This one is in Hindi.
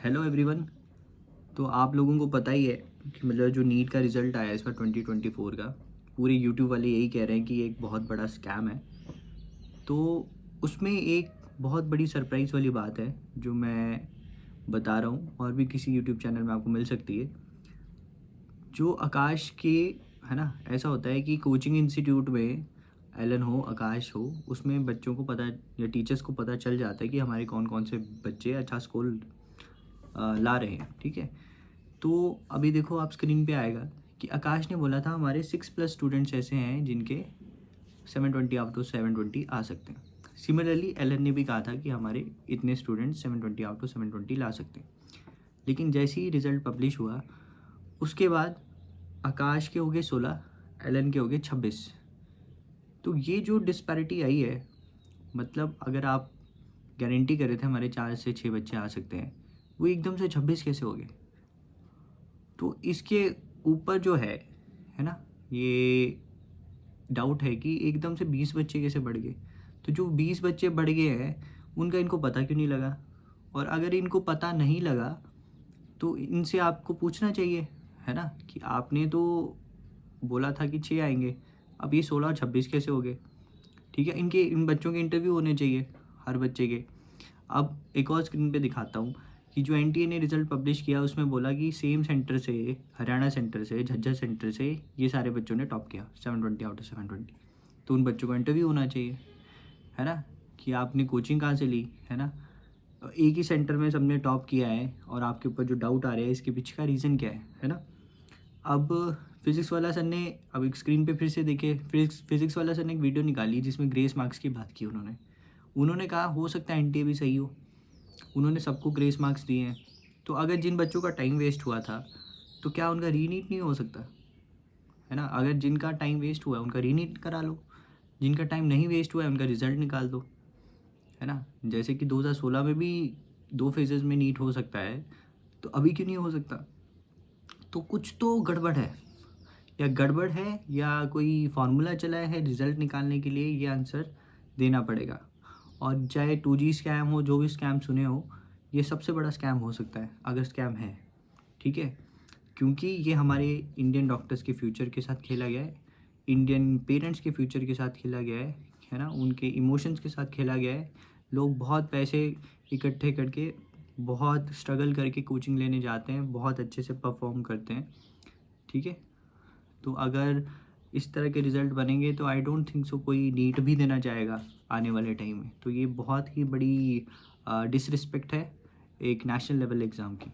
Hello everyone. तो आप लोगों को पता ही है कि मतलब जो नीट का रिज़ल्ट आया है इस बार 2024 का, पूरे यूट्यूब वाले यही कह रहे हैं कि ये एक बहुत बड़ा स्कैम है। तो उसमें एक बहुत बड़ी सरप्राइज़ वाली बात है जो मैं बता रहा हूँ, और भी किसी यूट्यूब चैनल में आपको मिल सकती है। जो आकाश के, है ना, ऐसा होता है कि कोचिंग इंस्टीट्यूट में एलन हो, आकाश हो, उसमें बच्चों को पता या टीचर्स को पता चल जाता है कि हमारे कौन कौन से बच्चे अच्छा स्कोर ला रहे हैं। ठीक है। तो अभी देखो, आप स्क्रीन पे आएगा कि आकाश ने बोला था हमारे 6+ स्टूडेंट्स ऐसे हैं जिनके 720 आउट ऑफ 720 आ सकते हैं। सिमिलरली एलन ने भी कहा था कि हमारे इतने स्टूडेंट्स 720 आउट ऑफ 720 ला सकते हैं। लेकिन जैसे ही रिज़ल्ट पब्लिश हुआ, उसके बाद आकाश के हो गए 16, एलन के हो गए 26। तो ये जो डिस्पैरिटी आई है, मतलब अगर आप गारंटी कर रहे थे हमारे 4 से 6 बच्चे आ सकते हैं, वो एकदम से 26 कैसे हो गए? तो इसके ऊपर जो है ना, ये डाउट है कि एकदम से 20 बच्चे कैसे बढ़ गए। तो जो 20 बच्चे बढ़ गए हैं, उनका इनको पता क्यों नहीं लगा? और अगर इनको पता नहीं लगा तो इनसे आपको पूछना चाहिए, है ना, कि आपने तो बोला था कि 6 आएंगे, अब ये 16 और 26 कैसे हो गए? ठीक है, इन बच्चों के इंटरव्यू होने चाहिए, हर बच्चे के। अब एक और स्क्रीन पे दिखाता हूँ कि जो एनटीए ने रिज़ल्ट पब्लिश किया उसमें बोला कि सेम सेंटर से, हरियाणा सेंटर से, झज्जर सेंटर से ये सारे बच्चों ने टॉप किया 720 आउट ऑफ 720। तो उन बच्चों का इंटरव्यू होना चाहिए, है ना, कि आपने कोचिंग कहाँ से ली, है ना। एक ही सेंटर में सबने टॉप किया है और आपके ऊपर जो डाउट आ रहे हैं इसके पीछे का रीज़न क्या है ना। अब फिज़िक्स वाला सर ने, अब एक स्क्रीन पे फिर से देखिए, फिज़िक्स वाला सर ने एक वीडियो निकाली जिसमें ग्रेस मार्क्स की बात की उन्होंने कहा हो सकता है एनटीए भी सही हो, उन्होंने सबको ग्रेस मार्क्स दिए हैं। तो अगर जिन बच्चों का टाइम वेस्ट हुआ था, तो क्या उनका रीनीट नहीं हो सकता? है ना, अगर जिनका टाइम वेस्ट हुआ है उनका रीनीट करा लो, जिनका टाइम नहीं वेस्ट हुआ है उनका रिज़ल्ट निकाल दो, है ना। जैसे कि 2016 में भी 2 फेजेज़ में नीट हो सकता है, तो अभी क्यों नहीं हो सकता? तो कुछ तो गड़बड़ है, या गड़बड़ है या कोई फार्मूला चला है रिज़ल्ट निकालने के लिए, ये आंसर देना पड़ेगा। और चाहे 2G स्कैम हो, जो भी स्कैम सुने हो, ये सबसे बड़ा स्कैम हो सकता है अगर स्कैम है। ठीक है, क्योंकि ये हमारे इंडियन डॉक्टर्स के फ्यूचर के साथ खेला गया है, इंडियन पेरेंट्स के फ्यूचर के साथ खेला गया है ना, उनके इमोशंस के साथ खेला गया है। लोग बहुत पैसे इकट्ठे करके, बहुत स्ट्रगल करके कोचिंग लेने जाते हैं, बहुत अच्छे से परफॉर्म करते हैं। ठीक है, तो अगर इस तरह के रिज़ल्ट बनेंगे तो आई डोंट थिंक सो कोई नीट भी देना चाहेगा आने वाले टाइम में। तो ये बहुत ही बड़ी डिसरिस्पेक्ट है एक नेशनल लेवल एग्ज़ाम की।